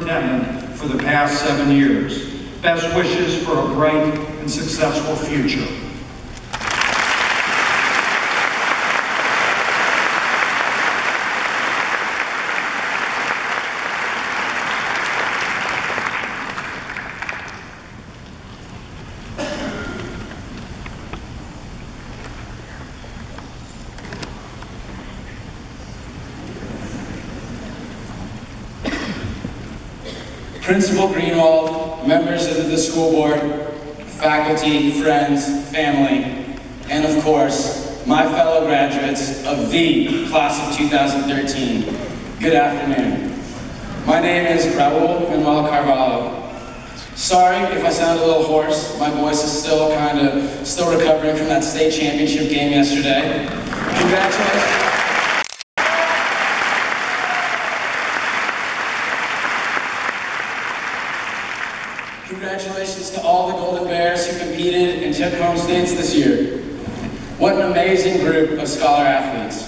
superintendent for the past 7 years. Best wishes for a bright and successful future. Principal Greenwald, members of the school board, faculty, friends, family, and of course, my fellow graduates of the class of 2013. Good afternoon. My name is Raul Carvalho. Sorry if I sound a little hoarse. My voice is still recovering from that state championship game yesterday. Congratulations. Congratulations to all the Golden Bears who competed and took home states this year. What an amazing group of scholar athletes.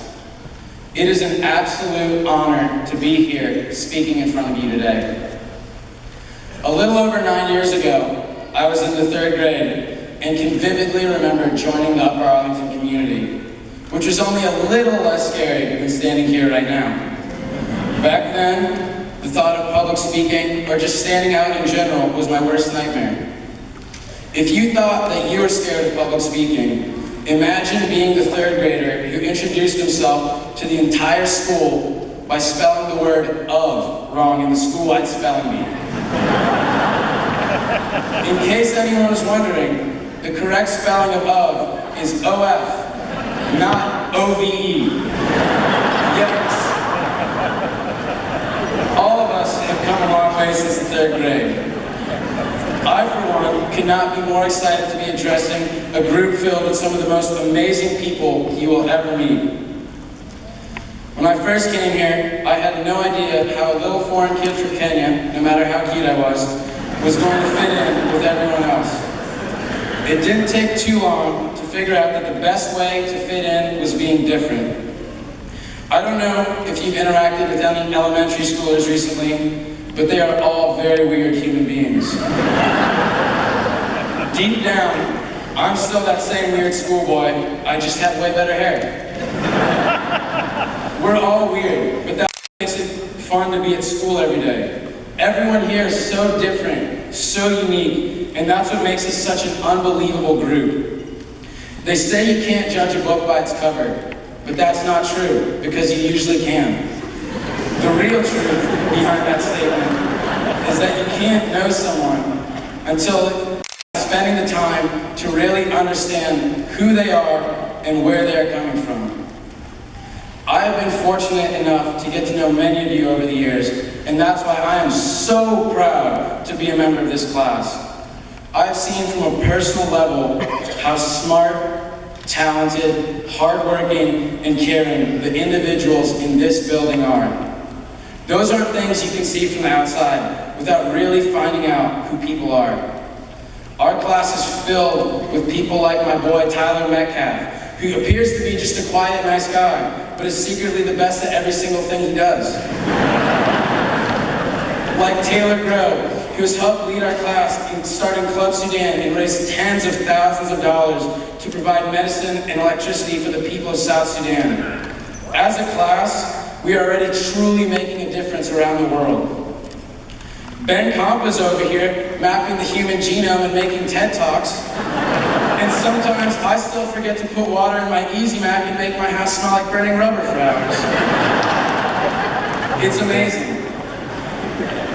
It is an absolute honor to be here speaking in front of you today. A little over 9 years ago, I was in the 3rd grade and can vividly remember joining the Upper Arlington community, which was only a little less scary than standing here right now. Back then, the thought of public speaking, or just standing out in general, was my worst nightmare. If you thought that you were scared of public speaking, imagine being the 3rd grader who introduced himself to the entire school by spelling the word "of" wrong in the school-wide spelling bee. In case anyone was wondering, the correct spelling of "of" is "OF", not "OVE". Yikes. All of us have come a long way since the 3rd grade. I, for one, could not be more excited to be addressing a group filled with some of the most amazing people you will ever meet. When I first came here, I had no idea how a little foreign kid from Kenya, no matter how cute I was going to fit in with everyone else. It didn't take too long to figure out that the best way to fit in was being different. I don't know if you've interacted with any elementary schoolers recently, but they are all very weird human beings. Deep down, I'm still that same weird schoolboy, I just have way better hair. We're all weird, but that makes it fun to be at school every day. Everyone here is so different, so unique, and that's what makes us such an unbelievable group. They say you can't judge a book by its cover, but that's not true, because you usually can. The real truth behind that statement is that you can't know someone until spending the time to really understand who they are and where they're coming from. I have been fortunate enough to get to know many of you over the years, and that's why I am so proud to be a member of this class. I've seen from a personal level how smart, talented, hardworking, and caring the individuals in this building are. Those aren't things you can see from the outside without really finding out who people are. Our class is filled with people like my boy Tyler Metcalf, who appears to be just a quiet, nice guy, but is secretly the best at every single thing he does. Like Taylor Groh, who has helped lead our class in starting Club Sudan and raised tens of thousands of dollars to provide medicine and electricity for the people of South Sudan. As a class, we are already truly making a difference around the world. Ben Compa's over here mapping the human genome and making TED Talks. And sometimes I still forget to put water in my Easy Mac and make my house smell like burning rubber for hours. It's amazing.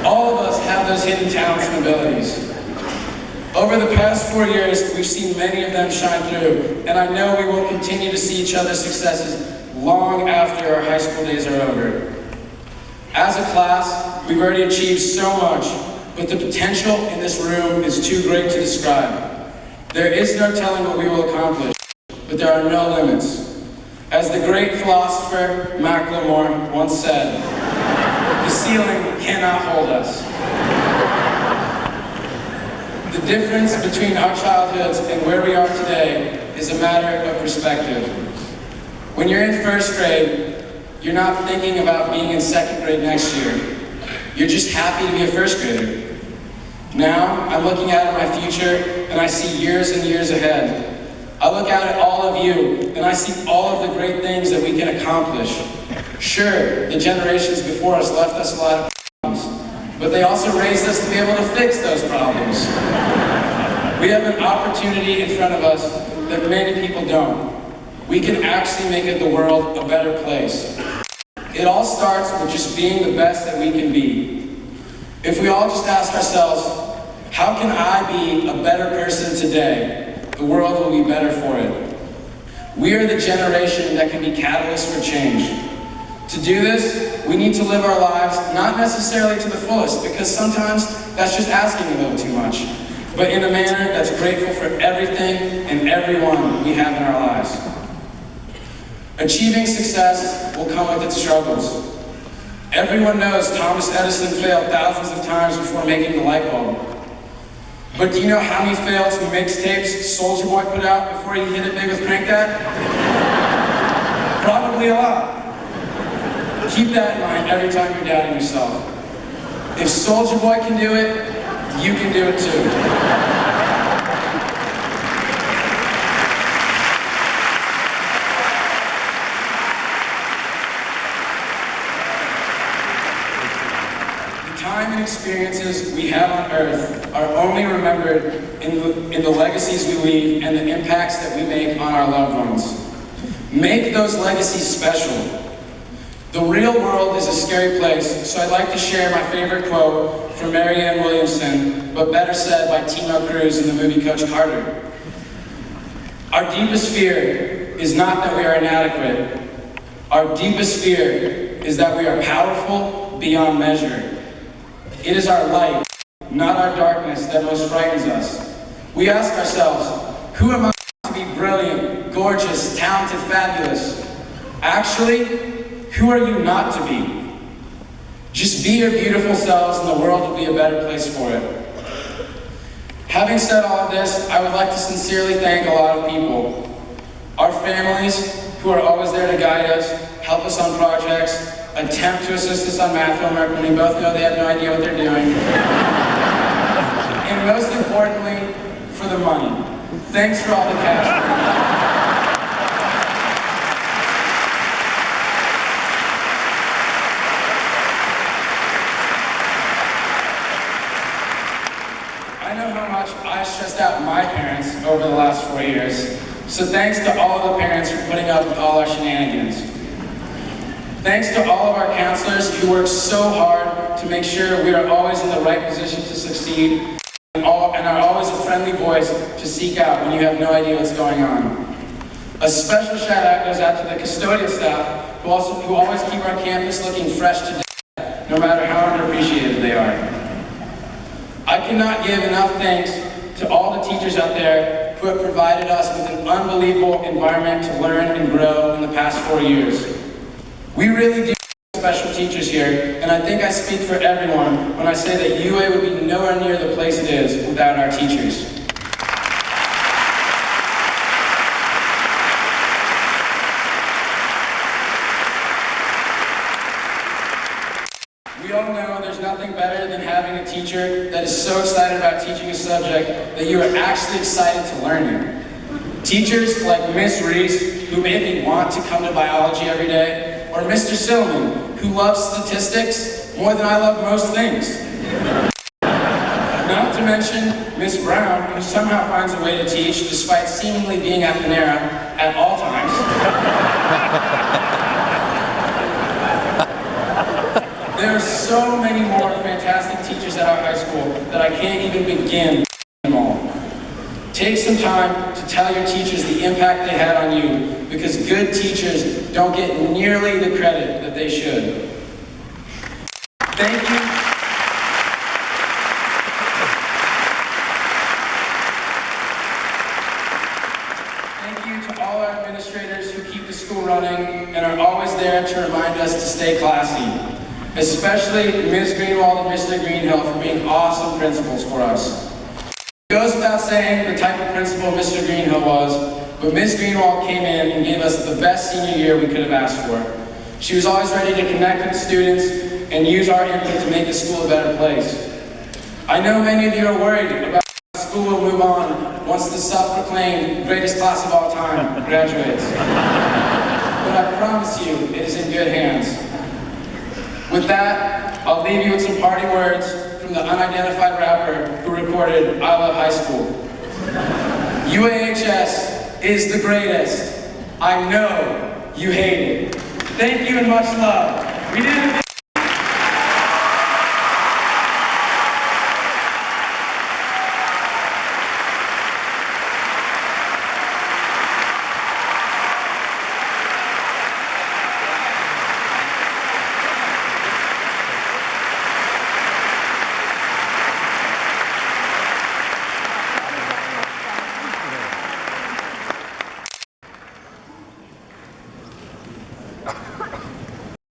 All of us have those hidden talents and abilities. Over the past 4 years, we've seen many of them shine through, and I know we will continue to see each other's successes long after our high school days are over. As a class, we've already achieved so much, but the potential in this room is too great to describe. There is no telling what we will accomplish, but there are no limits. As the great philosopher Macklemore once said, the ceiling cannot hold us. The difference between our childhoods and where we are today is a matter of perspective. When you're in first grade, you're not thinking about being in second grade next year. You're just happy to be a first grader. Now, I'm looking out at my future, and I see years and years ahead. I look out at all of you, and I see all of the great things that we can accomplish. Sure, the generations before us left us a lot of problems, but they also raised us to be able to fix those problems. We have an opportunity in front of us that many people don't. We can actually make the world a better place. It all starts with just being the best that we can be. If we all just ask ourselves, how can I be a better person today? The world will be better for it. We are the generation that can be catalysts for change. To do this, we need to live our lives not necessarily to the fullest, because sometimes that's just asking a little too much, but in a manner that's grateful for everything and everyone we have in our lives. Achieving success will come with its struggles. Everyone knows Thomas Edison failed thousands of times before making the light bulb. But do you know how many failed mixtapes Soulja Boy put out before he hit it big with Crank That? Probably a lot. Keep that in mind every time you're doubting yourself. If Soulja Boy can do it, you can do it too. Time and experiences we have on Earth are only remembered in the legacies we leave and the impacts that we make on our loved ones. Make those legacies special. The real world is a scary place, so I'd like to share my favorite quote from Marianne Williamson, but better said by Tino Cruz in the movie Coach Carter. Our deepest fear is not that we are inadequate. Our deepest fear is that we are powerful beyond measure. It is our light, not our darkness, that most frightens us. We ask ourselves, who am I to be brilliant, gorgeous, talented, fabulous? Actually, who are you not to be? Just be your beautiful selves and the world will be a better place for it. Having said all of this, I would like to sincerely thank a lot of people. Our families, who are always there to guide us, help us on projects, attempt to assist us on math homework when we both know they have no idea what they're doing. And most importantly, for the money. Thanks for all the cash. I know how much I stressed out my parents over the last 4 years, so thanks to all of the parents for putting up with all our shenanigans. Thanks to all of our counselors who work so hard to make sure we are always in the right position to succeed and are always a friendly voice to seek out when you have no idea what's going on. A special shout out goes out to the custodial staff who always keep our campus looking fresh to death, no matter how underappreciated they are. I cannot give enough thanks to all the teachers out there who have provided us with an unbelievable environment to learn and grow in the past 4 years. We really do have special teachers here, and I think I speak for everyone when I say that UA would be nowhere near the place it is without our teachers. We all know there's nothing better than having a teacher that is so excited about teaching a subject that you are actually excited to learn it. Teachers like Miss Reese, who made me want to come to biology every day, or Mr. Silman, who loves statistics more than I love most things. Not to mention Miss Brown, who somehow finds a way to teach despite seemingly being at Panera at all times. There are so many more fantastic teachers at our high school that I can't even begin them all. Take some time to tell your teachers the impact they had on you, because good teachers don't get nearly the credit that they should. Thank you. Thank you to all our administrators who keep the school running and are always there to remind us to stay classy. Especially Ms. Greenwald and Mr. Greenhill for being awesome principals for us. It goes without saying the type of principal Mr. Greenhill was, but Ms. Greenwald came in and gave us the best senior year we could have asked for. She was always ready to connect with students and use our input to make the school a better place. I know many of you are worried about how school will move on once the self-proclaimed greatest class of all time graduates. But I promise you, it is in good hands. With that, I'll leave you with some parting words from the unidentified rapper who recorded I Love High School. UAHS is the greatest. I know you hate it. Thank you and much love. We did it.